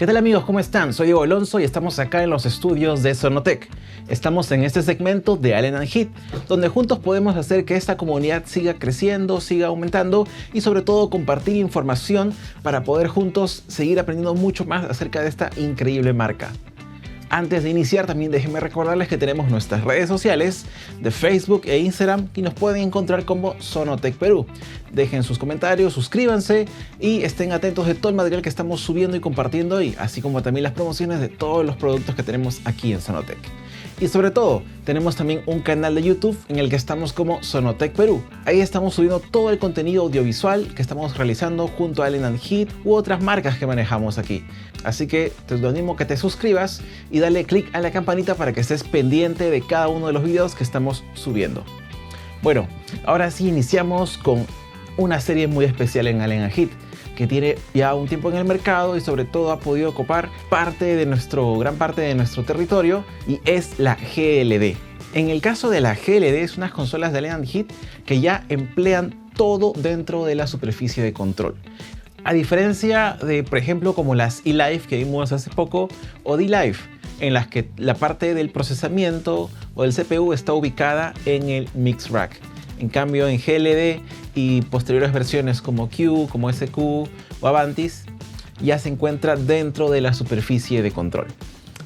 ¿Qué tal amigos? ¿Cómo están? Soy Diego Alonso y estamos acá en los estudios de Sonotec. Estamos en este segmento de Allen & Heath, donde juntos podemos hacer que esta comunidad siga creciendo, siga aumentando y sobre todo compartir información para poder juntos seguir aprendiendo mucho más acerca de esta increíble marca. Antes de iniciar, también déjenme recordarles que tenemos nuestras redes sociales de Facebook e Instagram y nos pueden encontrar como Sonotec Perú. Dejen sus comentarios, suscríbanse y estén atentos de todo el material que estamos subiendo y compartiendo ahí, así como también las promociones de todos los productos que tenemos aquí en Sonotec. Y sobre todo, tenemos también un canal de YouTube en el que estamos como Sonotec Perú. Ahí estamos subiendo todo el contenido audiovisual que estamos realizando junto a Allen & Heath u otras marcas que manejamos aquí. Así que te animo a que te suscribas y dale click a la campanita para que estés pendiente de cada uno de los videos que estamos subiendo. Bueno, ahora sí iniciamos con una serie muy especial en Allen & Heath, que tiene ya un tiempo en el mercado y sobre todo ha podido ocupar gran parte de nuestro territorio, y es la GLD. En el caso de la GLD, es unas consolas de Allen & Heath que ya emplean todo dentro de la superficie de control. A diferencia de, por ejemplo, como las eLife que vimos hace poco o D-Live, en las que la parte del procesamiento o del CPU está ubicada en el Mix Rack. En cambio, en GLD y posteriores versiones como Q, como SQ o Avantis, ya se encuentra dentro de la superficie de control.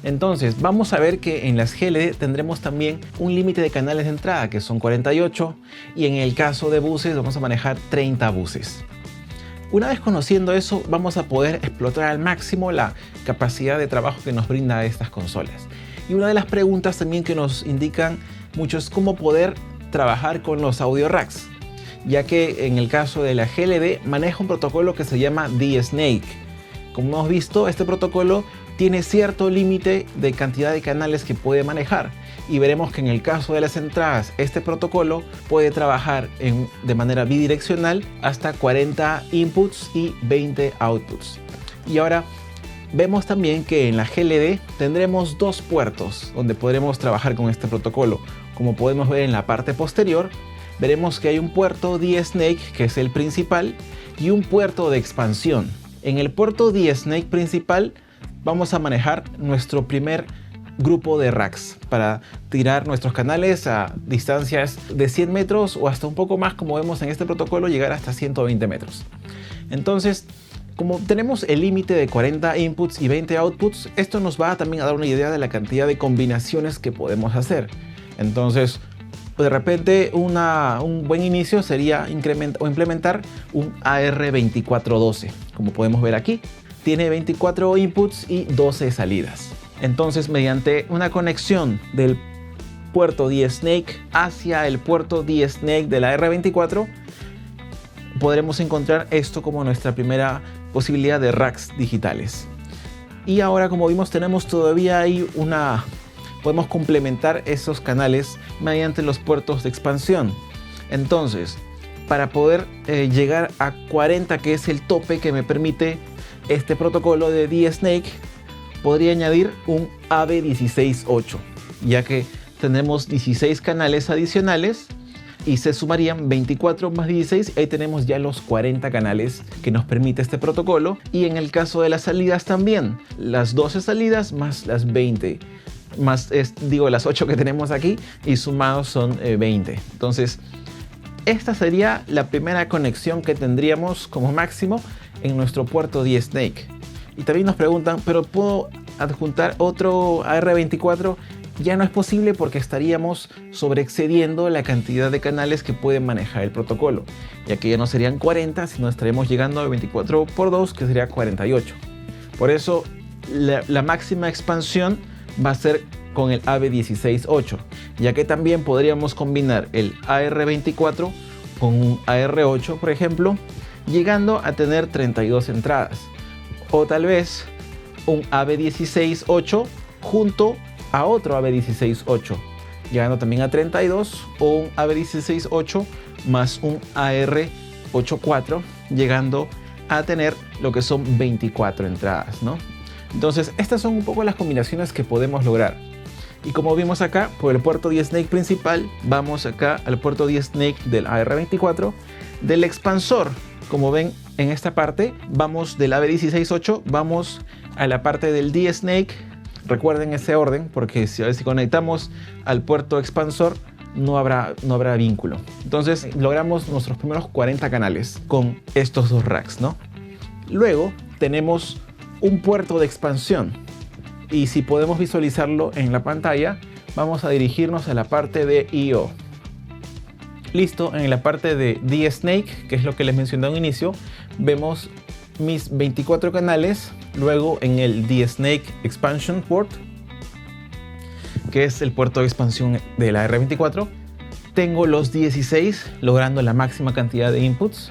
Entonces, vamos a ver que en las GLD tendremos también un límite de canales de entrada, que son 48, y en el caso de buses vamos a manejar 30 buses. Una vez conociendo eso, vamos a poder explotar al máximo la capacidad de trabajo que nos brinda estas consolas. Y una de las preguntas también que nos indican mucho es cómo poder trabajar con los audio racks, ya que en el caso de la GLD maneja un protocolo que se llama DSnake. Como hemos visto, este protocolo tiene cierto límite de cantidad de canales que puede manejar, y veremos que en el caso de las entradas este protocolo puede trabajar de manera bidireccional hasta 40 inputs y 20 outputs. Y ahora vemos también que en la GLD tendremos dos puertos donde podremos trabajar con este protocolo. Como podemos ver en la parte posterior, veremos que hay un puerto DSnake, que es el principal, y un puerto de expansión. En el puerto DSnake principal vamos a manejar nuestro primer grupo de racks para tirar nuestros canales a distancias de 100 metros o hasta un poco más, como vemos en este protocolo, llegar hasta 120 metros. Entonces, como tenemos el límite de 40 inputs y 20 outputs, esto nos va también a dar una idea de la cantidad de combinaciones que podemos hacer. Entonces, de repente un buen inicio sería implementar un AR2412. Como podemos ver aquí, tiene 24 inputs y 12 salidas. Entonces, mediante una conexión del puerto DSnake hacia el puerto DSnake de la R24, podremos encontrar esto como nuestra primera posibilidad de racks digitales. Y ahora, como vimos, tenemos todavía ahí podemos complementar esos canales mediante los puertos de expansión. Entonces, para poder llegar a 40, que es el tope que me permite este protocolo de DSnake, podría añadir un AB168, ya que tendremos 16 canales adicionales y se sumarían 24 más 16, y ahí tenemos ya los 40 canales que nos permite este protocolo. Y en el caso de las salidas también, las 12 salidas más las 20, las 8 que tenemos aquí, y sumados son 20. Entonces, esta sería la primera conexión que tendríamos como máximo en nuestro puerto DSnake. Y también nos preguntan, ¿pero puedo adjuntar otro AR24? Ya no es posible porque estaríamos sobreexcediendo la cantidad de canales que puede manejar el protocolo, ya que ya no serían 40, sino estaremos llegando a 24 por 2, que sería 48. Por eso la máxima expansión va a ser con el AB168, ya que también podríamos combinar el AR24 con un AR8, por ejemplo, llegando a tener 32 entradas. O tal vez un AB168 junto a otro AB168, llegando también a 32, o un AB168 más un AR84, llegando a tener lo que son 24 entradas, ¿no? Entonces, estas son un poco las combinaciones que podemos lograr. Y como vimos acá, por el puerto DSnake principal, vamos acá al puerto DSnake del AR24, del expansor. Como ven en esta parte, vamos del AB168, vamos a la parte del DSnake. Recuerden ese orden, porque si conectamos al puerto expansor no habrá vínculo. Entonces logramos nuestros primeros 40 canales con estos dos racks, ¿no? Luego tenemos un puerto de expansión, y si podemos visualizarlo en la pantalla, vamos a dirigirnos a la parte de I/O. Listo, en la parte de DSnake, que es lo que les mencioné a un inicio, vemos mis 24 canales. Luego en el DSnake Expansion Port, que es el puerto de expansión de la R24, tengo los 16, logrando la máxima cantidad de inputs.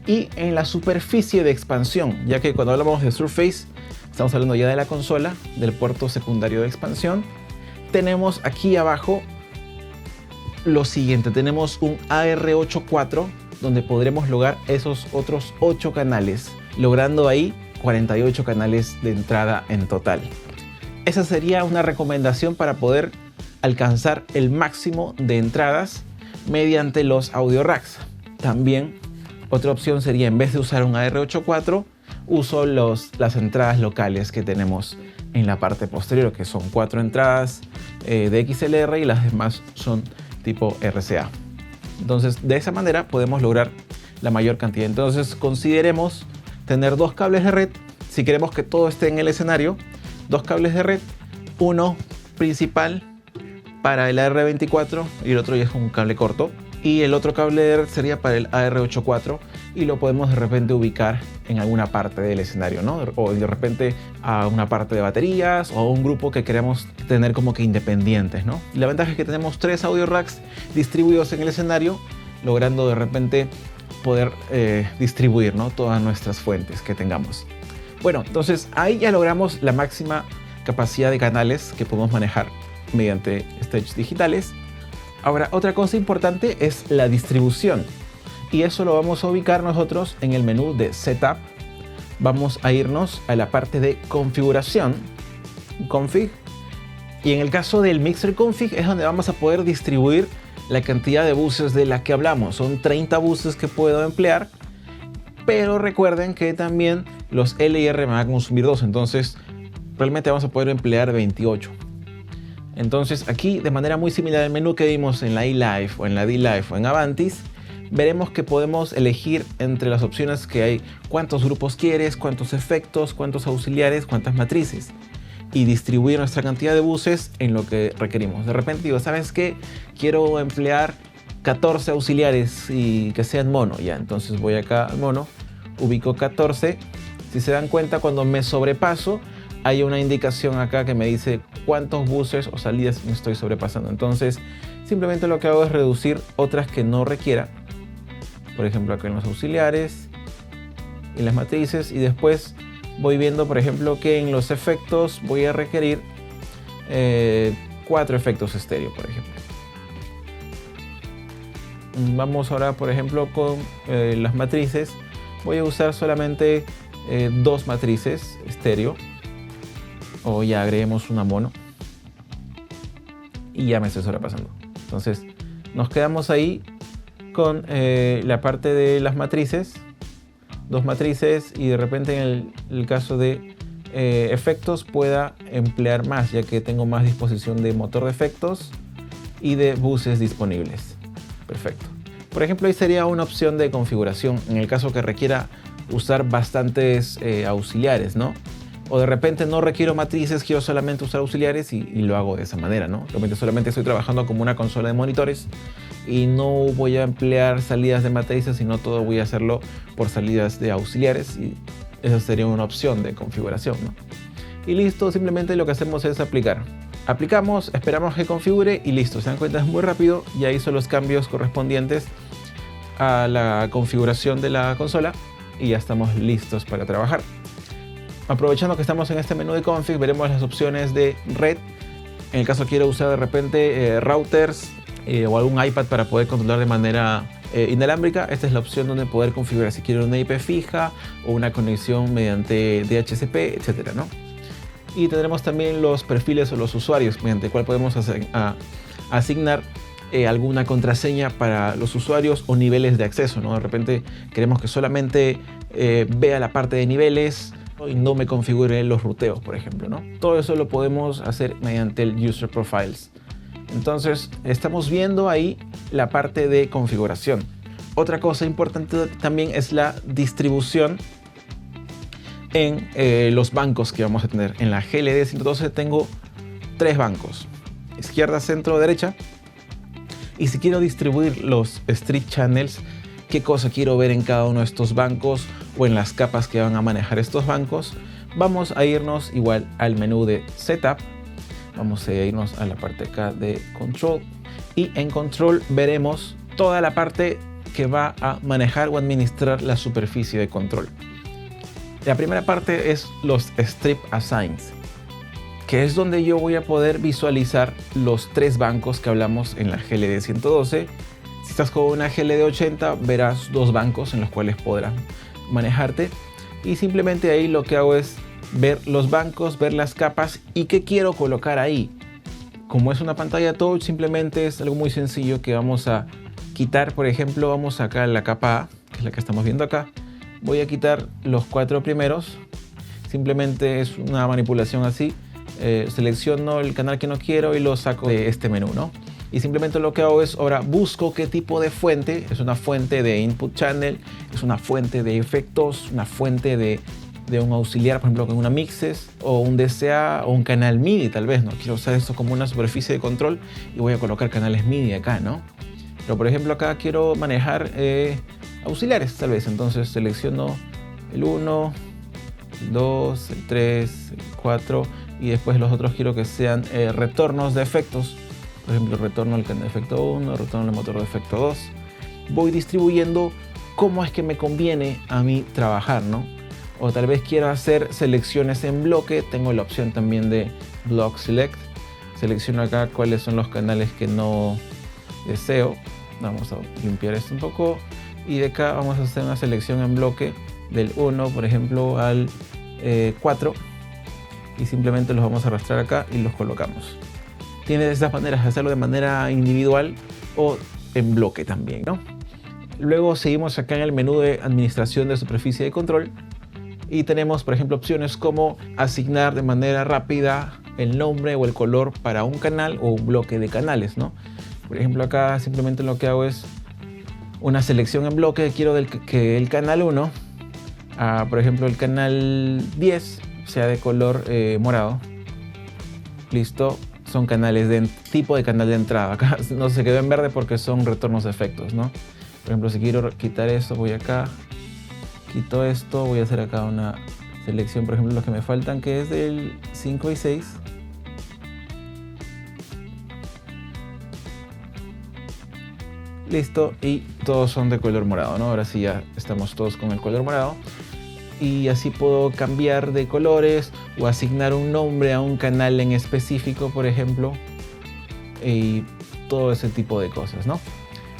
Y en la superficie de expansión, ya que cuando hablamos de Surface, estamos hablando ya de la consola, del puerto secundario de expansión, tenemos aquí abajo lo siguiente. Tenemos un AR84, donde podremos lograr esos otros 8 canales, logrando ahí 48 canales de entrada en total. Esa sería una recomendación para poder alcanzar el máximo de entradas mediante los audio racks. También otra opción sería, en vez de usar un AR84, uso las entradas locales que tenemos en la parte posterior, que son 4 entradas de XLR y las demás son tipo RCA. Entonces de esa manera podemos lograr la mayor cantidad. Entonces consideremos tener 2 cables de red. Si queremos que todo esté en el escenario, 2 cables de red, uno principal para el AR24 y el otro ya es un cable corto, y el otro cable de red sería para el AR84, y lo podemos de repente ubicar en alguna parte del escenario, ¿no? O de repente a una parte de baterías o a un grupo que queremos tener como que independientes, ¿no? Y la ventaja es que tenemos 3 audio racks distribuidos en el escenario, logrando de repente poder distribuir, ¿no?, todas nuestras fuentes que tengamos. Bueno, entonces ahí ya logramos la máxima capacidad de canales que podemos manejar mediante stages digitales. Ahora, otra cosa importante es la distribución, y eso lo vamos a ubicar nosotros en el menú de Setup. Vamos a irnos a la parte de Configuración, Config, y en el caso del Mixer Config es donde vamos a poder distribuir la cantidad de buses de la que hablamos. Son 30 buses que puedo emplear, pero recuerden que también los LIR me van a consumir 2, entonces realmente vamos a poder emplear 28. Entonces aquí, de manera muy similar al menú que vimos en la eLive o en la D-Live o en Avantis, veremos que podemos elegir entre las opciones que hay: cuántos grupos quieres, cuántos efectos, cuántos auxiliares, cuántas matrices, y distribuir nuestra cantidad de buses en lo que requerimos. De repente digo, ¿sabes qué? Quiero emplear 14 auxiliares y que sean mono. Ya, entonces voy acá al mono, ubico 14. Si se dan cuenta, cuando me sobrepaso, hay una indicación acá que me dice cuántos buses o salidas me estoy sobrepasando. Entonces simplemente lo que hago es reducir otras que no requiera, por ejemplo acá en los auxiliares y las matrices, y después voy viendo, por ejemplo, que en los efectos voy a requerir 4 efectos estéreo, por ejemplo. Vamos ahora, por ejemplo, con las matrices. Voy a usar solamente 2 matrices estéreo, o ya agreguemos una mono, y ya me estoy sobrepasando. Entonces nos quedamos ahí con la parte de las matrices, 2 matrices, y de repente en el caso de efectos pueda emplear más, ya que tengo más disposición de motor de efectos y de buses disponibles. Perfecto. Por ejemplo, ahí sería una opción de configuración en el caso que requiera usar bastantes auxiliares, ¿no? O de repente no requiero matrices, quiero solamente usar auxiliares, y lo hago de esa manera, ¿no? Realmente solamente estoy trabajando como una consola de monitores y no voy a emplear salidas de matrices, sino todo voy a hacerlo por salidas de auxiliares, y esa sería una opción de configuración, ¿no? Y listo, simplemente lo que hacemos es aplicar. Aplicamos, esperamos que configure y listo. Se dan cuenta, es muy rápido. Ya hizo los cambios correspondientes a la configuración de la consola y ya estamos listos para trabajar. Aprovechando que estamos en este menú de config, veremos las opciones de red. En el caso quiero usar de repente routers o algún iPad para poder controlar de manera inalámbrica, esta es la opción donde poder configurar si quiero una IP fija o una conexión mediante DHCP, etcétera, ¿no? Y tendremos también los perfiles o los usuarios mediante el cual podemos asignar alguna contraseña para los usuarios o niveles de acceso, ¿no? De repente queremos que solamente vea la parte de niveles y no me configure los ruteos, por ejemplo, ¿no? Todo eso lo podemos hacer mediante el User Profiles. Entonces, estamos viendo ahí la parte de configuración. Otra cosa importante también es la distribución en los bancos que vamos a tener. En la GLD 112 tengo 3 bancos: izquierda, centro, derecha. Y si quiero distribuir los Street Channels, qué cosa quiero ver en cada uno de estos bancos o en las capas que van a manejar estos bancos, vamos a irnos igual al menú de Setup. Vamos a irnos a la parte acá de Control, y en Control veremos toda la parte que va a manejar o administrar la superficie de control. La primera parte es los Strip Assigns, que es donde yo voy a poder visualizar los 3 bancos que hablamos en la GLD 112. Si estás con una GLD 80, verás 2 bancos en los cuales podrás manejarte, y simplemente ahí lo que hago es ver los bancos, ver las capas y qué quiero colocar ahí. Como es una pantalla touch, simplemente es algo muy sencillo que vamos a quitar. Por ejemplo, vamos acá a la capa A, que es la que estamos viendo acá. Voy a quitar los 4 primeros. Simplemente es una manipulación así. Selecciono el canal que no quiero y lo saco de este menú, ¿no? Y simplemente lo que hago es, ahora busco qué tipo de fuente. Es una fuente de input channel, es una fuente de efectos, una fuente de un auxiliar, por ejemplo, con una mixes o un DCA o un canal MIDI tal vez, ¿no? Quiero usar esto como una superficie de control y voy a colocar canales MIDI acá, ¿no? Pero por ejemplo acá quiero manejar auxiliares tal vez, entonces selecciono el 1, el 2, el 3, el 4 y después los otros quiero que sean retornos de efectos. Por ejemplo, retorno al canal de efecto 1, retorno al motor de efecto 2. Voy distribuyendo cómo es que me conviene a mí trabajar, ¿no? O tal vez quiero hacer selecciones en bloque. Tengo la opción también de Block Select. Selecciono acá cuáles son los canales que no deseo. Vamos a limpiar esto un poco. Y de acá vamos a hacer una selección en bloque del 1, por ejemplo, al 4. Y simplemente los vamos a arrastrar acá y los colocamos. Tienes de estas maneras, hacerlo de manera individual o en bloque también, ¿no? Luego seguimos acá en el menú de administración de superficie de control. Y tenemos, por ejemplo, opciones como asignar de manera rápida el nombre o el color para un canal o un bloque de canales, ¿no? Por ejemplo, acá simplemente lo que hago es una selección en bloque. Quiero que el canal 1, por ejemplo, el canal 10, sea de color morado. Listo. Son canales de tipo de canal de entrada. Acá no se quedó en verde porque son retornos de efectos, ¿no? Por ejemplo, si quiero quitar esto, voy acá. Quito esto, voy a hacer acá una selección, por ejemplo, los que me faltan, que es del 5 y 6. Listo, y todos son de color morado, ¿no? Ahora sí ya estamos todos con el color morado. Y así puedo cambiar de colores o asignar un nombre a un canal en específico, por ejemplo. Y todo ese tipo de cosas, ¿no?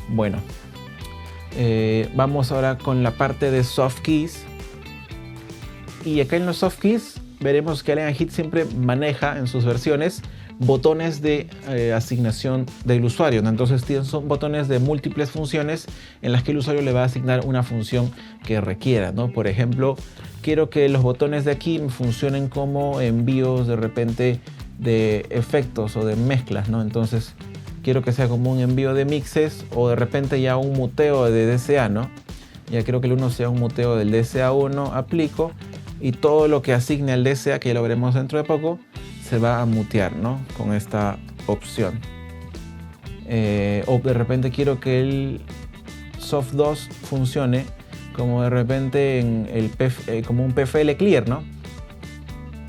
Bueno. Vamos ahora con la parte de soft keys. Y acá en los soft keys veremos que Allen & Heath siempre maneja en sus versiones botones de asignación del usuario, ¿no? Entonces son botones de múltiples funciones en las que el usuario le va a asignar una función que requiera, ¿no? Por ejemplo, quiero que los botones de aquí funcionen como envíos de repente de efectos o de mezclas, ¿no? Entonces quiero que sea como un envío de mixes o de repente ya un muteo de DCA, ¿no? Ya quiero que el 1 sea un muteo del DCA1, aplico y todo lo que asigne al DCA, que ya lo veremos dentro de poco, se va a mutear, ¿no? Con esta opción. O de repente quiero que el Soft 2 funcione como de repente en el como un PFL Clear, ¿no?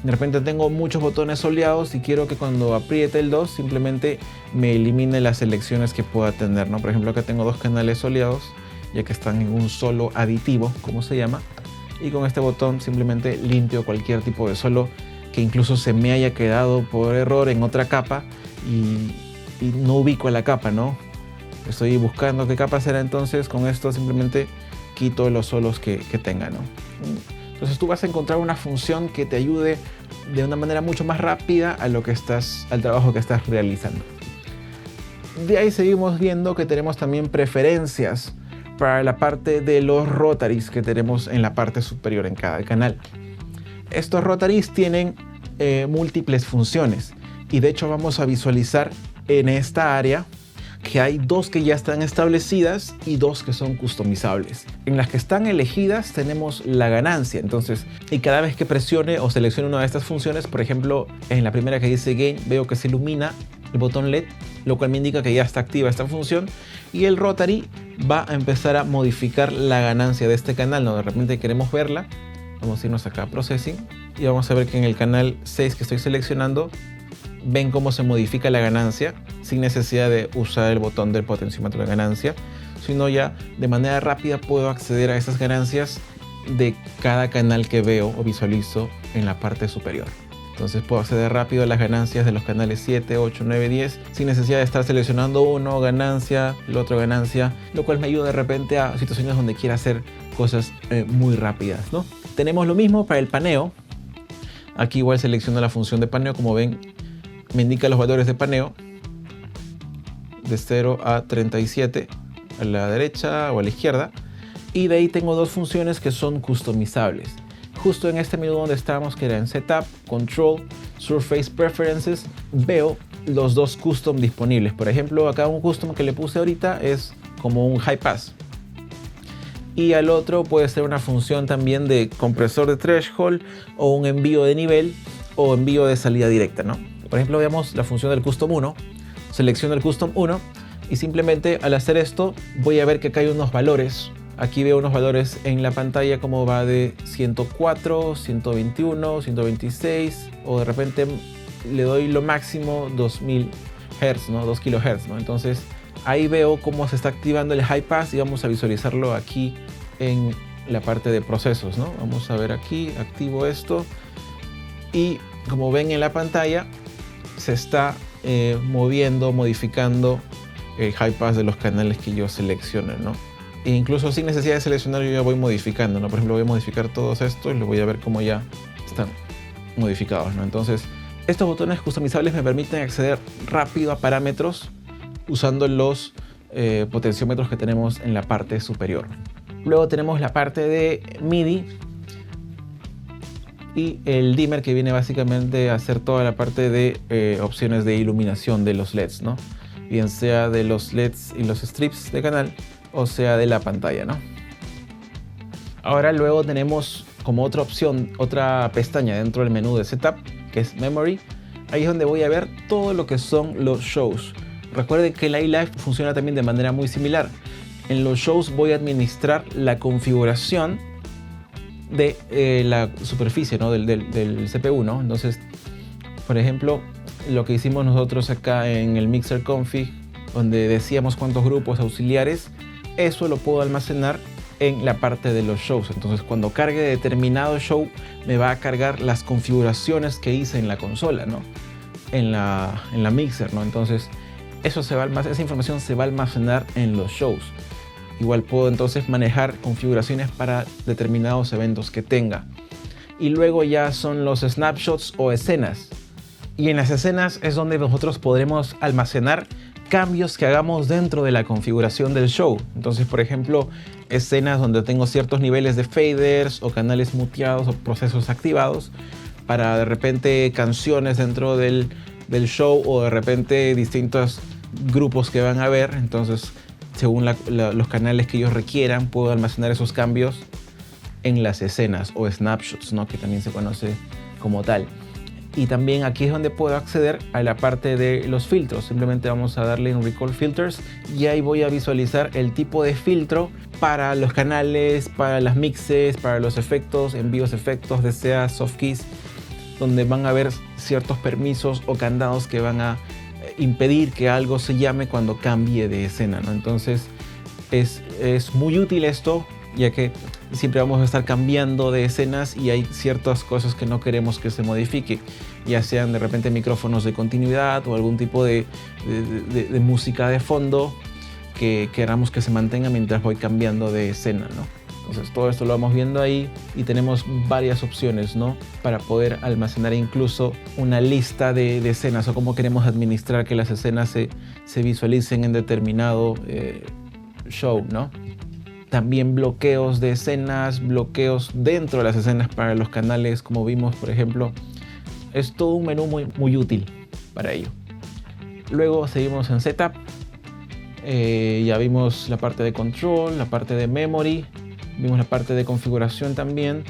De repente tengo muchos botones soleados y quiero que cuando apriete el 2 simplemente me elimine las selecciones que pueda tener, ¿no? Por ejemplo, acá tengo 2 canales soleados, ya que están en un solo aditivo, como se llama. Y con este botón simplemente limpio cualquier tipo de solo que incluso se me haya quedado por error en otra capa y no ubico la capa, ¿no? Estoy buscando qué capa será, entonces con esto simplemente quito los solos que tenga, ¿no? Entonces tú vas a encontrar una función que te ayude de una manera mucho más rápida al trabajo que estás realizando. De ahí seguimos viendo que tenemos también preferencias para la parte de los rotaries que tenemos en la parte superior en cada canal. Estos rotaries tienen múltiples funciones y de hecho vamos a visualizar en esta área que hay 2 que ya están establecidas y 2 que son customizables. En las que están elegidas tenemos la ganancia, entonces, y cada vez que presione o seleccione una de estas funciones, por ejemplo, en la primera que dice Gain, veo que se ilumina el botón LED, lo cual me indica que ya está activa esta función, y el Rotary va a empezar a modificar la ganancia de este canal, ¿no? De repente queremos verla, vamos a irnos acá a Processing, y vamos a ver que en el canal 6 que estoy seleccionando, ven cómo se modifica la ganancia sin necesidad de usar el botón del potenciómetro de ganancia, sino ya de manera rápida puedo acceder a esas ganancias de cada canal que veo o visualizo en la parte superior. Entonces puedo acceder rápido a las ganancias de los canales 7, 8, 9, 10 sin necesidad de estar seleccionando uno, ganancia, el otro ganancia, lo cual me ayuda de repente a situaciones donde quiera hacer cosas muy rápidas, ¿no? Tenemos lo mismo para el paneo. Aquí igual selecciono la función de paneo, como ven me indica los valores de paneo de 0 a 37 a la derecha o a la izquierda, y de ahí tengo 2 funciones que son customizables. Justo en este menú donde estábamos, que era en Setup, Control, Surface Preferences, veo los 2 custom disponibles. Por ejemplo, acá un custom que le puse ahorita es como un High Pass, y al otro puede ser una función también de compresor de threshold o un envío de nivel o envío de salida directa, ¿no? Por ejemplo, veamos la función del Custom 1. Selecciono el Custom 1 y simplemente al hacer esto voy a ver que acá hay unos valores. Aquí veo unos valores en la pantalla como va de 104, 121, 126 o de repente le doy lo máximo 2000 Hz, ¿no? 2 kHz, ¿no? Entonces ahí veo cómo se está activando el High Pass y vamos a visualizarlo aquí en la parte de procesos, ¿no? Vamos a ver aquí, activo esto y como ven en la pantalla se está moviendo, modificando el High Pass de los canales que yo seleccione, ¿no? E incluso sin necesidad de seleccionar yo ya voy modificando, ¿no? Por ejemplo, voy a modificar todos estos y los voy a ver cómo ya están modificados, ¿no? Entonces, estos botones customizables me permiten acceder rápido a parámetros usando los potenciómetros que tenemos en la parte superior. Luego tenemos la parte de MIDI y el dimmer, que viene básicamente a hacer toda la parte de opciones de iluminación de los LEDs, ¿no? Bien sea de los LEDs y los strips de canal o sea de la pantalla, ¿no? Ahora luego tenemos como otra opción, otra pestaña dentro del menú de Setup, que es Memory. Ahí es donde voy a ver todo lo que son los shows. Recuerden que el iLife funciona también de manera muy similar. En los shows voy a administrar la configuración de la superficie, ¿no? del CPU, ¿no? Entonces, por ejemplo, lo que hicimos nosotros acá en el Mixer Config, donde decíamos cuántos grupos auxiliares, eso lo puedo almacenar en la parte de los shows. Entonces, cuando cargue determinado show, me va a cargar las configuraciones que hice en la consola, ¿no? En la Mixer, ¿no? Entonces, esa información se va a almacenar en los shows. Igual puedo entonces manejar configuraciones para determinados eventos que tenga. Y luego ya son los snapshots o escenas. Y en las escenas es donde nosotros podremos almacenar cambios que hagamos dentro de la configuración del show. Entonces, por ejemplo, escenas donde tengo ciertos niveles de faders o canales muteados o procesos activados para de repente canciones dentro del show o de repente distintos grupos que van a ver. Entonces, según los canales que ellos requieran, puedo almacenar esos cambios en las escenas o snapshots, ¿no? Que también se conoce como tal. Y también aquí es donde puedo acceder a la parte de los filtros. Simplemente vamos a darle en Recall Filters y ahí voy a visualizar el tipo de filtro para los canales, para las mixes, para los efectos, envíos de efectos, DCA, soft keys, donde van a haber ciertos permisos o candados que van a impedir que algo se llame cuando cambie de escena, ¿no? Entonces es muy útil esto, ya que siempre vamos a estar cambiando de escenas y hay ciertas cosas que no queremos que se modifique, ya sean de repente micrófonos de continuidad o algún tipo de música de fondo que queramos que se mantenga mientras voy cambiando de escena, ¿no? Entonces todo esto lo vamos viendo ahí y tenemos varias opciones, ¿no? Para poder almacenar incluso una lista de escenas o cómo queremos administrar que las escenas se visualicen en determinado show, ¿no? también bloqueos de escenas, bloqueos dentro de las escenas para los canales, como vimos por ejemplo. Es todo un menú muy útil para ello. Luego seguimos en Setup. Ya vimos la parte de Control, la parte de Memory, vimos la parte de configuración también.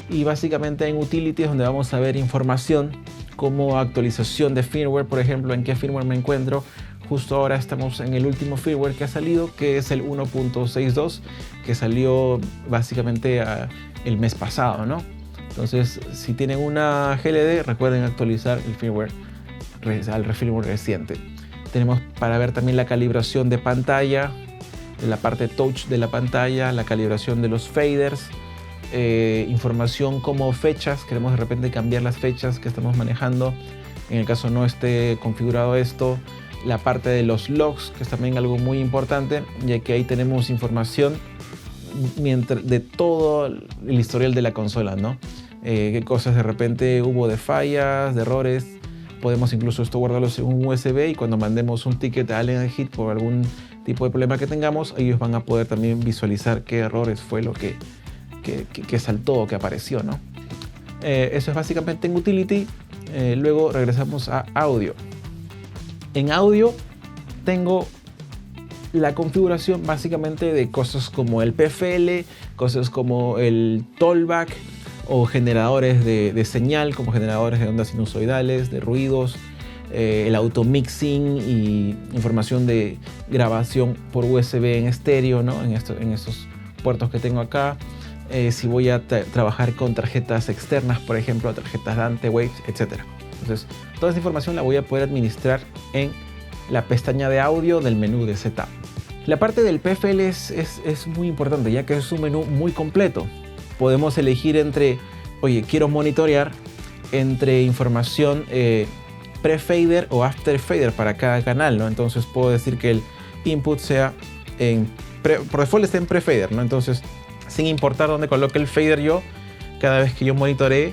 Y básicamente en Utilities, donde vamos a ver información como actualización de firmware, por ejemplo, en qué firmware me encuentro. Justo ahora estamos en el último firmware que ha salido, que es el 1.62, que salió básicamente el mes pasado, ¿no? Entonces, si tienen una GLD, recuerden actualizar el firmware al firmware reciente. Tenemos para ver también la calibración de pantalla, la parte touch de la pantalla, la calibración de los faders, información como fechas. Queremos de repente cambiar las fechas que estamos manejando en el caso no esté configurado esto. La parte de los logs, que es también algo muy importante, ya que ahí tenemos información de todo el historial de la consola, ¿no? Qué cosas de repente hubo de fallas, de errores. Podemos incluso esto guardarlos en un USB y cuando mandemos un ticket a Allen & Heath por algún tipo de problema que tengamos, ellos van a poder también visualizar qué errores fue lo que saltó o que apareció, ¿no? Eso es básicamente en Utility. Luego regresamos a Audio. En Audio tengo la configuración básicamente de cosas como el PFL, cosas como el Tollback o generadores de señal, como generadores de ondas sinusoidales, de ruidos, el automixing y información de grabación por USB en estéreo, ¿no? en estos puertos que tengo acá. Si voy a trabajar con tarjetas externas, por ejemplo, tarjetas Dante, Waves, etc. Entonces, toda esta información la voy a poder administrar en la pestaña de audio del menú de Setup. La parte del PFL es muy importante, ya que es un menú muy completo. Podemos elegir entre, oye, quiero monitorear entre información pre-fader o after-fader para cada canal, ¿no? Entonces puedo decir que el input sea por default está en pre-fader, ¿no? Entonces, sin importar dónde coloque el fader yo, cada vez que yo monitoree,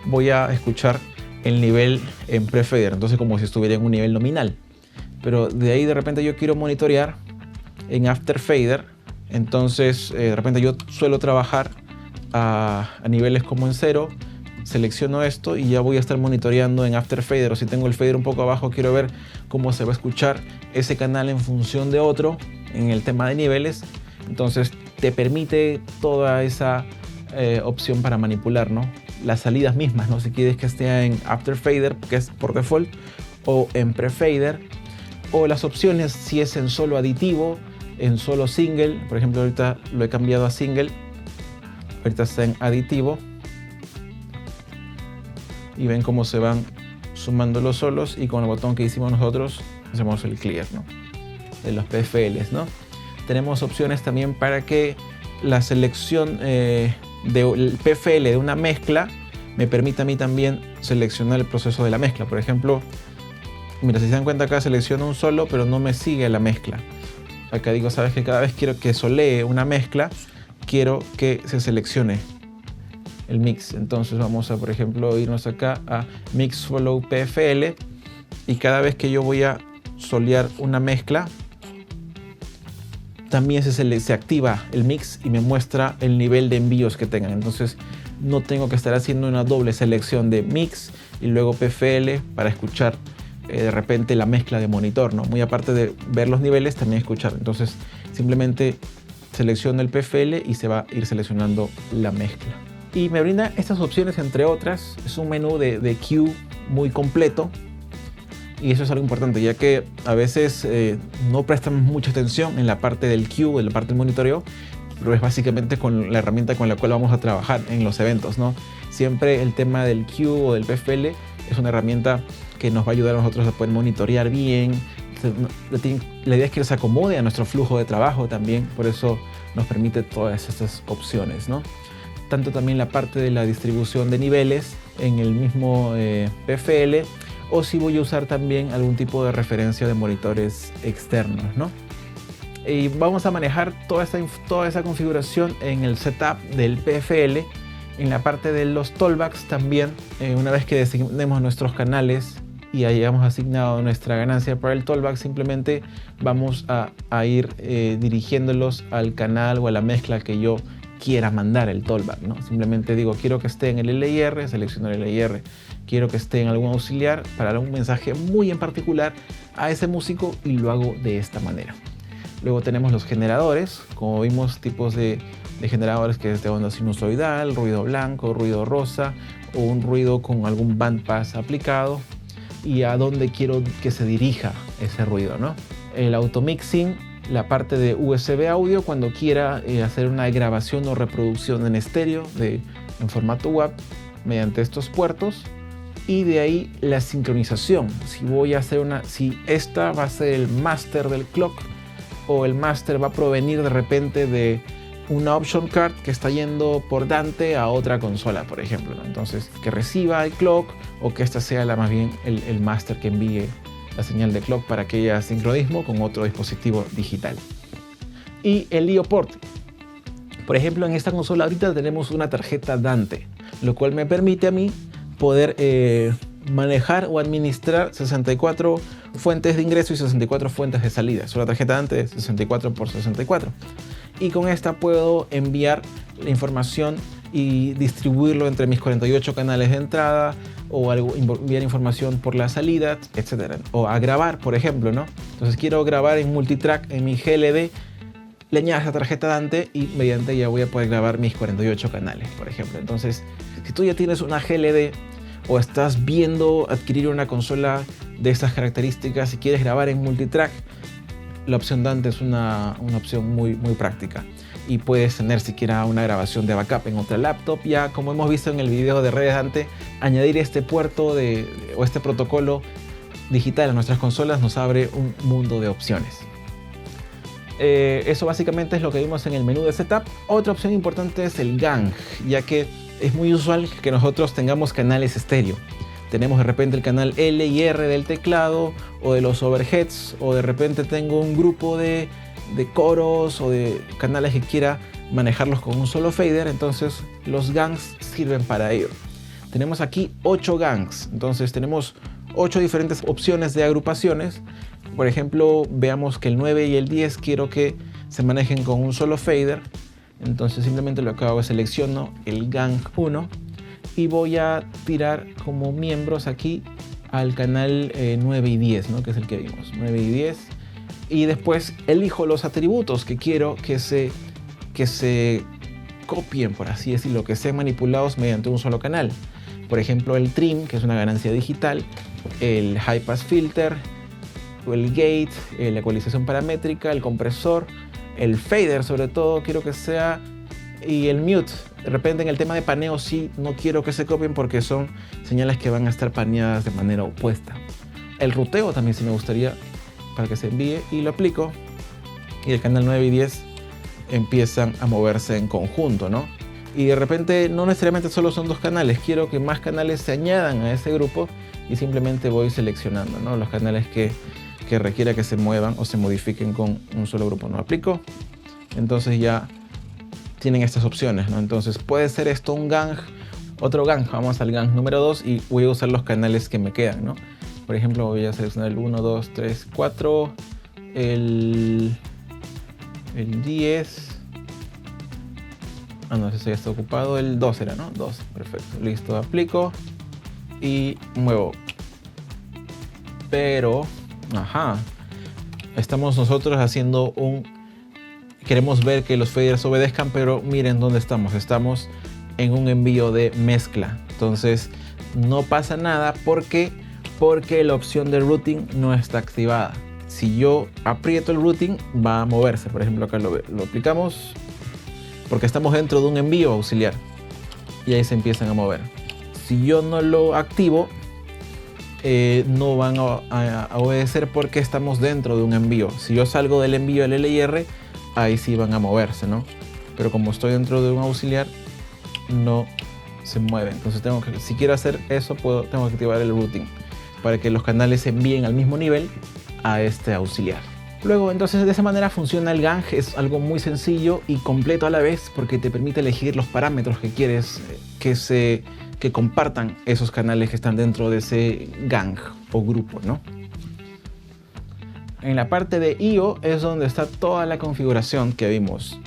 voy a escuchar el nivel en pre-fader, entonces como si estuviera en un nivel nominal. Pero de ahí de repente yo quiero monitorear en after fader, entonces de repente yo suelo trabajar a niveles como en 0, selecciono esto y ya voy a estar monitoreando en after fader, o si tengo el fader un poco abajo quiero ver cómo se va a escuchar ese canal en función de otro en el tema de niveles. Entonces te permite toda esa opción para manipular, ¿no? Las salidas mismas, ¿no? Si quieres que esté en after fader, que es por default, o en pre-fader, o las opciones si es en solo aditivo, en solo single. Por ejemplo, ahorita lo he cambiado a single, ahorita está en aditivo y ven cómo se van sumando los solos, y con el botón que hicimos nosotros hacemos el clear, ¿no? De los PFLs, ¿no? Tenemos opciones también para que la selección del PFL de una mezcla me permita a mí también seleccionar el proceso de la mezcla. Por ejemplo, mira, si se dan cuenta acá selecciono un solo, pero no me sigue la mezcla. Acá digo, sabes que cada vez quiero que solee una mezcla, quiero que se seleccione el mix. Entonces vamos a, por ejemplo, irnos acá a Mix Follow PFL, y cada vez que yo voy a solear una mezcla, también se activa el mix y me muestra el nivel de envíos que tengan. Entonces no tengo que estar haciendo una doble selección de mix y luego PFL para escuchar de repente la mezcla de monitor, ¿no? Muy aparte de ver los niveles, también escuchar. Entonces simplemente selecciono el PFL y se va a ir seleccionando la mezcla. Y me brinda estas opciones, entre otras. Es un menú de Q muy completo. Y eso es algo importante, ya que a veces no prestamos mucha atención en la parte del Q, en la parte del monitoreo, pero es básicamente con la herramienta con la cual vamos a trabajar en los eventos, ¿no? Siempre el tema del Q o del PFL es una herramienta que nos va a ayudar a nosotros a poder monitorear bien. La idea es que se acomode a nuestro flujo de trabajo también, por eso nos permite todas estas opciones, ¿no? Tanto también la parte de la distribución de niveles en el mismo PFL, o si voy a usar también algún tipo de referencia de monitores externos, ¿no? Y vamos a manejar toda esa configuración en el setup del PFL. En la parte de los tollbacks también, una vez que designemos nuestros canales y hayamos asignado nuestra ganancia para el tollback, simplemente vamos a ir dirigiéndolos al canal o a la mezcla que yo quiera mandar el tollback, ¿no? Simplemente digo, quiero que esté en el LIR, selecciono el LIR, quiero que esté en algún auxiliar para dar un mensaje muy en particular a ese músico y lo hago de esta manera. Luego tenemos los generadores, como vimos, tipos de generadores que es de onda sinusoidal, ruido blanco, ruido rosa o un ruido con algún bandpass aplicado y a dónde quiero que se dirija ese ruido, ¿no? El automixing, la parte de USB audio cuando quiera hacer una grabación o reproducción en estéreo en formato WAV mediante estos puertos. Y de ahí la sincronización, si esta va a ser el master del clock o el master va a provenir de repente de una option card que está yendo por Dante a otra consola, por ejemplo, ¿no? Entonces, que reciba el clock o que esta sea más bien el master que envíe la señal de clock para que haya sincronismo con otro dispositivo digital. Y el I/O port. Por ejemplo, en esta consola ahorita tenemos una tarjeta Dante, lo cual me permite a mí poder manejar o administrar 64 fuentes de ingreso y 64 fuentes de salida. Es una tarjeta Dante de 64 por 64. Y con esta puedo enviar la información y distribuirlo entre mis 48 canales de entrada o enviar información por la salida, etc. O a grabar, por ejemplo, ¿no? Entonces quiero grabar en multitrack en mi GLD, le añado esa tarjeta Dante y mediante ella voy a poder grabar mis 48 canales, por ejemplo. Entonces, si tú ya tienes una GLD o estás viendo adquirir una consola de estas características y quieres grabar en multitrack, la opción Dante es una opción muy práctica. Y puedes tener siquiera una grabación de backup en otra laptop. Ya como hemos visto en el video de redes Dante, añadir este puerto o este protocolo digital a nuestras consolas nos abre un mundo de opciones. Eso básicamente es lo que vimos en el menú de setup. Otra opción importante es el gang, ya que es muy usual que nosotros tengamos canales estéreo. Tenemos de repente el canal L y R del teclado o de los overheads, o de repente tengo un grupo de coros o de canales que quiera manejarlos con un solo fader. Entonces los gangs sirven para ello. Tenemos aquí 8 gangs, entonces tenemos 8 diferentes opciones de agrupaciones. Por ejemplo, veamos que el 9 y el 10 quiero que se manejen con un solo fader. Entonces simplemente lo que hago es selecciono el gang 1 y voy a tirar como miembros aquí al canal 9 y 10, ¿no? Que es el que vimos, 9 y 10. Y después elijo los atributos que quiero que se copien, por así decirlo, que sean manipulados mediante un solo canal. Por ejemplo, el trim, que es una ganancia digital, el high pass filter, el gate, la ecualización paramétrica, el compresor, el fader sobre todo quiero que sea, y el mute. De repente en el tema de paneo sí no quiero que se copien porque son señales que van a estar paneadas de manera opuesta. El ruteo también sí me gustaría para que se envíe y lo aplico, y el canal 9 y 10 empiezan a moverse en conjunto, ¿no? Y de repente no necesariamente solo son 2 canales, quiero que más canales se añadan a ese grupo y simplemente voy seleccionando, ¿no? Los canales que requiera que se muevan o se modifiquen con un solo grupo, ¿no? Aplico, entonces ya tienen estas opciones, ¿no? Entonces puede ser esto un gang, otro gang, vamos al gang número 2 y voy a usar los canales que me quedan, ¿no? Por ejemplo, voy a seleccionar el 1, 2, 3, 4, el 10, no, ese ya está ocupado, el 2 era, ¿no? 2, perfecto, listo, aplico y muevo. Pero, estamos nosotros haciendo queremos ver que los faders obedezcan, pero miren dónde estamos. Estamos en un envío de mezcla. Entonces no pasa nada porque la opción de routing no está activada. Si yo aprieto el routing va a moverse. Por ejemplo, acá lo aplicamos porque estamos dentro de un envío auxiliar y ahí se empiezan a mover. Si yo no lo activo, no van a obedecer porque estamos dentro de un envío. Si yo salgo del envío del LIR, ahí sí van a moverse, ¿no? Pero como estoy dentro de un auxiliar, no se mueven. Entonces si quiero hacer eso, tengo que activar el routing para que los canales se envíen al mismo nivel a este auxiliar. Luego, entonces, de esa manera funciona el gang. Es algo muy sencillo y completo a la vez porque te permite elegir los parámetros que quieres que se que compartan esos canales que están dentro de ese gang o grupo, ¿no? En la parte de I/O es donde está toda la configuración que vimos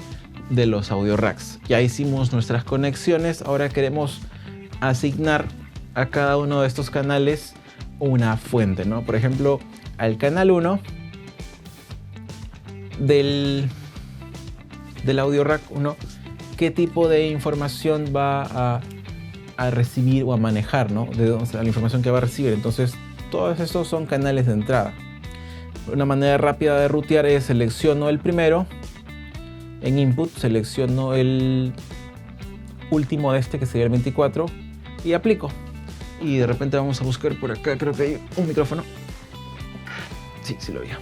de los audio racks. Ya hicimos nuestras conexiones, ahora queremos asignar a cada uno de estos canales una fuente, ¿no? Por ejemplo, al canal 1 del audio rack 1, qué tipo de información va a recibir o a manejar, ¿no? O sea, la información que va a recibir. Entonces, todos estos son canales de entrada. Una manera rápida de rutear es selecciono el primero, en input selecciono el último de este, que sería el 24, y aplico. Y de repente vamos a buscar por acá, creo que hay un micrófono. Sí, sí lo había.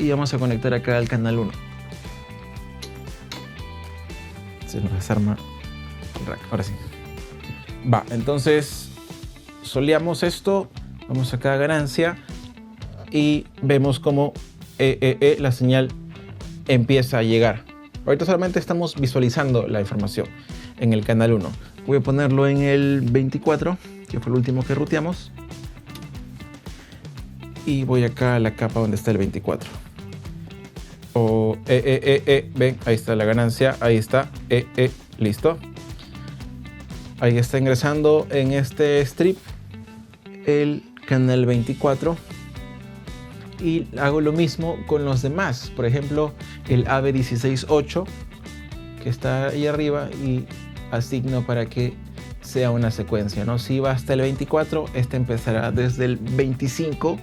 Y vamos a conectar acá al canal 1. Se nos desarma el rack, ahora sí. Va, entonces soleamos esto, vamos acá a ganancia y vemos cómo la señal empieza a llegar. Ahorita solamente estamos visualizando la información en el canal 1. Voy a ponerlo en el 24, que fue el último que ruteamos. Y voy acá a la capa donde está el 24. Ven, ahí está la ganancia, ahí está, listo. Ahí está ingresando en este strip el canal 24. Y hago lo mismo con los demás. Por ejemplo, el AB168, que está ahí arriba, y asigno para que sea una secuencia, ¿no? Si va hasta el 24, este empezará desde el 25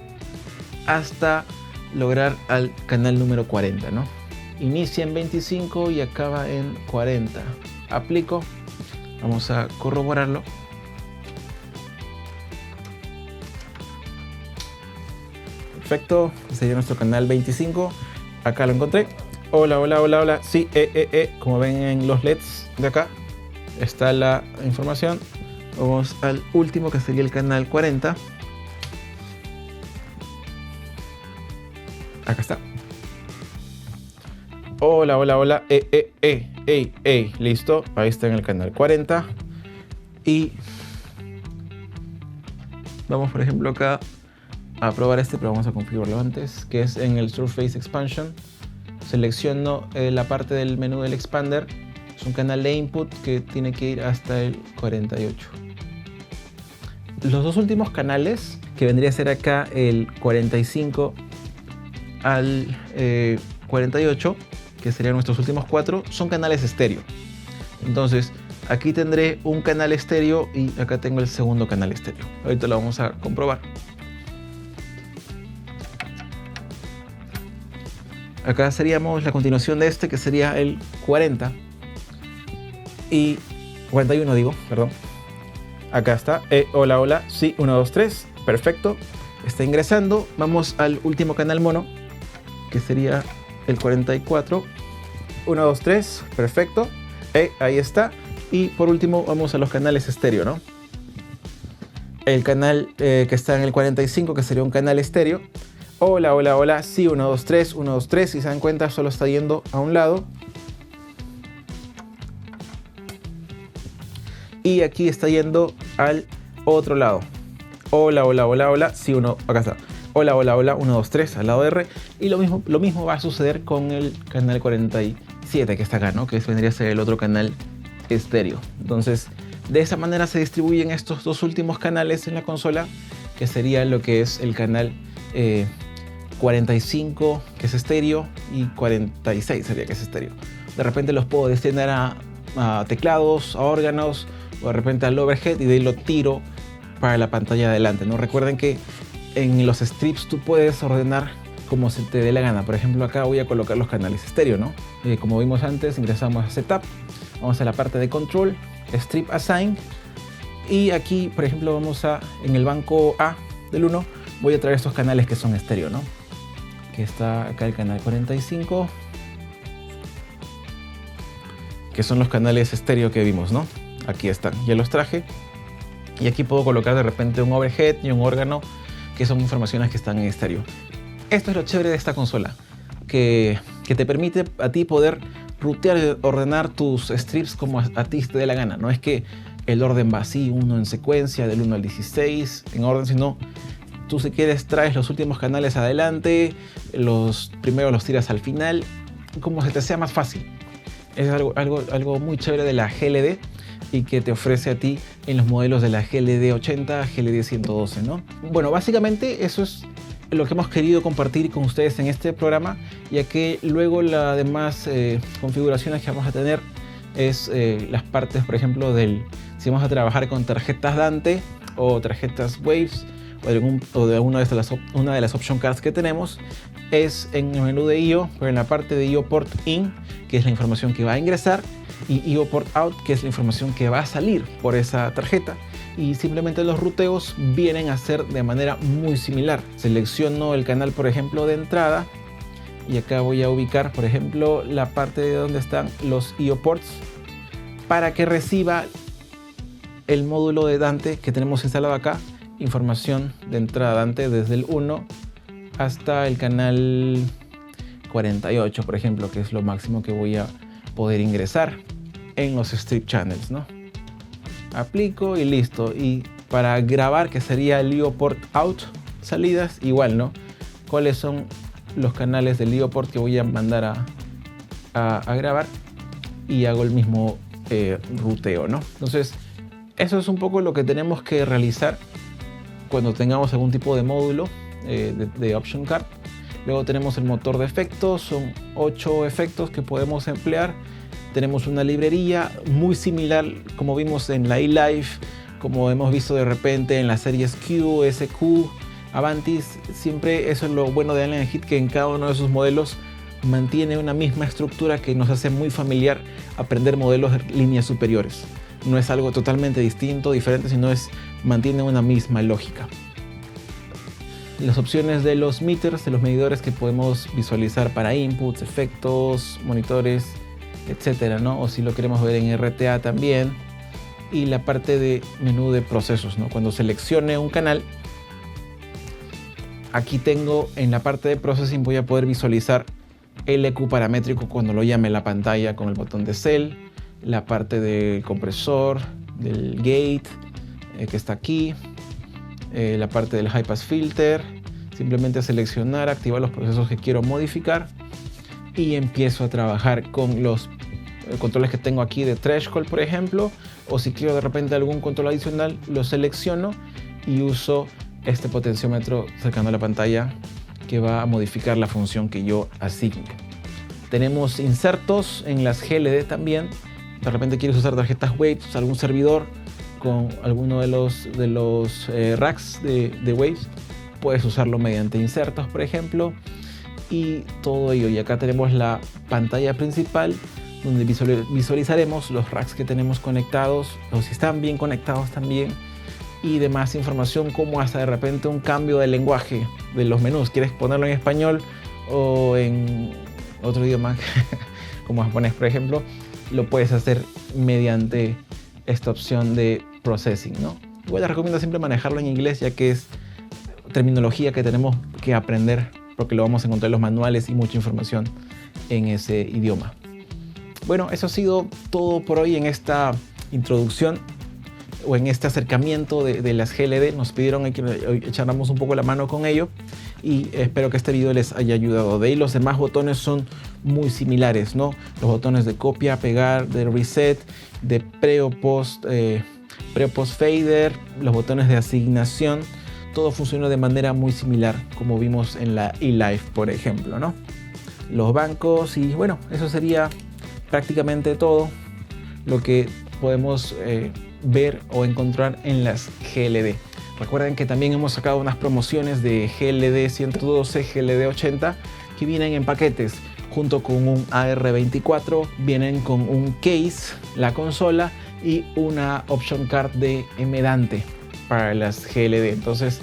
hasta lograr al canal número 40, ¿no? Inicia en 25 y acaba en 40. Aplico. Vamos a corroborarlo. Perfecto. Sería nuestro canal 25. Acá lo encontré. Hola, hola, hola, hola. Sí, como ven en los LEDs de acá, está la información. Vamos al último, que sería el canal 40. Acá está. Hola, hola, hola. Listo. Ahí está en el canal 40. Y vamos, por ejemplo, acá a probar este, pero vamos a configurarlo antes, que es en el Surface Expansion. Selecciono la parte del menú del expander. Es un canal de input que tiene que ir hasta el 48. Los dos últimos canales, que vendría a ser acá el 45 al 48, que serían nuestros últimos 4, son canales estéreo. Entonces aquí tendré un canal estéreo y acá tengo el segundo canal estéreo. Ahorita lo vamos a comprobar. Acá seríamos la continuación de este, que sería el 40 y 41, digo, perdón. Acá está, hola, hola, sí, 1, 2, 3, perfecto. Está ingresando. Vamos al último canal mono, que sería el 44. 1, 2, 3, perfecto. Ahí está. Y por último vamos a los canales estéreo, ¿no? El canal que está en el 45, que sería un canal estéreo. Hola, hola, hola, sí, 1, 2, 3, 1, 2, 3. Si se dan cuenta, solo está yendo a un lado. Y aquí está yendo al otro lado. Hola, hola, hola, hola, sí, acá está. Hola, hola, hola, 1, 2, 3, al lado R. Y lo mismo va a suceder con el canal 47, que está acá, ¿no? Que vendría a ser el otro canal estéreo. Entonces, de esa manera se distribuyen estos dos últimos canales en la consola, que sería lo que es el canal 45, que es estéreo, y 46 sería que es estéreo. De repente los puedo destinar a teclados, a órganos, o de repente al overhead, y de ahí lo tiro para la pantalla de adelante, ¿no? Recuerden que en los strips tú puedes ordenar como se te dé la gana. Por ejemplo, acá voy a colocar los canales estéreo, ¿no? Como vimos antes, ingresamos a Setup, vamos a la parte de Control, Strip Assign, y aquí, por ejemplo, en el banco A del 1, voy a traer estos canales que son estéreo, ¿no? Que está acá el canal 45, que son los canales estéreo que vimos, ¿no? Aquí están, ya los traje. Y aquí puedo colocar de repente un overhead y un órgano, que son informaciones que están en estéreo. Esto es lo chévere de esta consola, que te permite a ti poder rutear y ordenar tus strips como a ti te dé la gana. No es que el orden va así, uno en secuencia, del 1 al 16, en orden, sino tú si quieres traes los últimos canales adelante, los primeros los tiras al final, como se te sea más fácil. Es algo muy chévere de la GLD y que te ofrece a ti en los modelos de la GLD 80, GLD 112, ¿no? Bueno, básicamente eso es lo que hemos querido compartir con ustedes en este programa, ya que luego las demás configuraciones que vamos a tener es las partes, por ejemplo, si vamos a trabajar con tarjetas Dante o tarjetas Waves o de una de las option cards que tenemos, es en el menú de IO, pero en la parte de IO Port In, que es la información que va a ingresar, y IO Port Out, que es la información que va a salir por esa tarjeta. Y simplemente los ruteos vienen a ser de manera muy similar. Selecciono el canal, por ejemplo, de entrada, y acá voy a ubicar, por ejemplo, la parte de donde están los IO ports para que reciba el módulo de Dante que tenemos instalado acá. Información de entrada Dante desde el 1 hasta el canal 48, por ejemplo, que es lo máximo que voy a poder ingresar en los strip channels, ¿no? Aplico y listo. Y para grabar, que sería el IO Port Out, salidas, igual, ¿no? ¿Cuáles son los canales del IO Port que voy a mandar a grabar? Y hago el mismo ruteo, ¿no? Entonces, eso es un poco lo que tenemos que realizar cuando tengamos algún tipo de módulo de option card. Luego tenemos el motor de efectos, son 8 efectos que podemos emplear. Tenemos una librería muy similar como vimos en la eLive, como hemos visto de repente en las series Q, SQ, Avantis. Siempre eso es lo bueno de Allen & Heath, que en cada uno de sus modelos mantiene una misma estructura que nos hace muy familiar aprender modelos de líneas superiores. No es algo totalmente distinto, diferente, sino mantiene una misma lógica. Las opciones de los meters, de los medidores que podemos visualizar para inputs, efectos, monitores, etcétera, ¿no? O si lo queremos ver en RTA también. Y la parte de menú de procesos, ¿no? Cuando seleccione un canal, aquí tengo en la parte de processing, voy a poder visualizar el EQ paramétrico cuando lo llame la pantalla con el botón de cell, la parte del compresor, del gate que está aquí, la parte del high pass filter. Simplemente seleccionar, activar los procesos que quiero modificar y empiezo a trabajar con los controles que tengo aquí de threshold, por ejemplo, o si quiero de repente algún control adicional, lo selecciono y uso este potenciómetro cercano a la pantalla que va a modificar la función que yo asigne. Tenemos insertos en las GLD también. De repente quieres usar tarjetas Waves, algún servidor con alguno de los racks de Waves, puedes usarlo mediante insertos, por ejemplo, y todo ello. Y acá tenemos la pantalla principal, donde visualizaremos los racks que tenemos conectados, o si están bien conectados también, y demás información, como hasta de repente un cambio de lenguaje de los menús. ¿Quieres ponerlo en español o en otro idioma, como japonés, por ejemplo? Lo puedes hacer mediante esta opción de processing, ¿no? Igual les recomiendo siempre manejarlo en inglés, ya que es terminología que tenemos que aprender, porque lo vamos a encontrar en los manuales y mucha información en ese idioma. Bueno, eso ha sido todo por hoy en esta introducción o en este acercamiento de las GLD. Nos pidieron que echáramos un poco la mano con ello y espero que este video les haya ayudado. De ahí los demás botones son muy similares, ¿no? Los botones de copia, pegar, de reset, de pre o post fader, los botones de asignación, todo funciona de manera muy similar como vimos en la eLive, por ejemplo, ¿no? Los bancos, y bueno, eso sería prácticamente todo lo que podemos ver o encontrar en las GLD. Recuerden que también hemos sacado unas promociones de GLD 112, GLD 80 que vienen en paquetes junto con un AR24, vienen con un case, la consola y una option card de M-Dante para las GLD. Entonces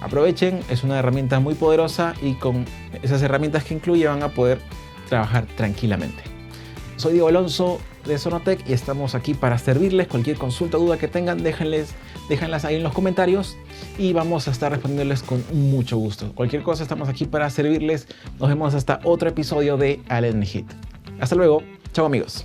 aprovechen, es una herramienta muy poderosa y con esas herramientas que incluye van a poder trabajar tranquilamente. Soy Diego Alonso de Sonotec y estamos aquí para servirles. Cualquier consulta o duda que tengan, déjenlas ahí en los comentarios y vamos a estar respondiéndoles con mucho gusto. Cualquier cosa, estamos aquí para servirles. Nos vemos hasta otro episodio de Allen & Heath. Hasta luego. Chao amigos.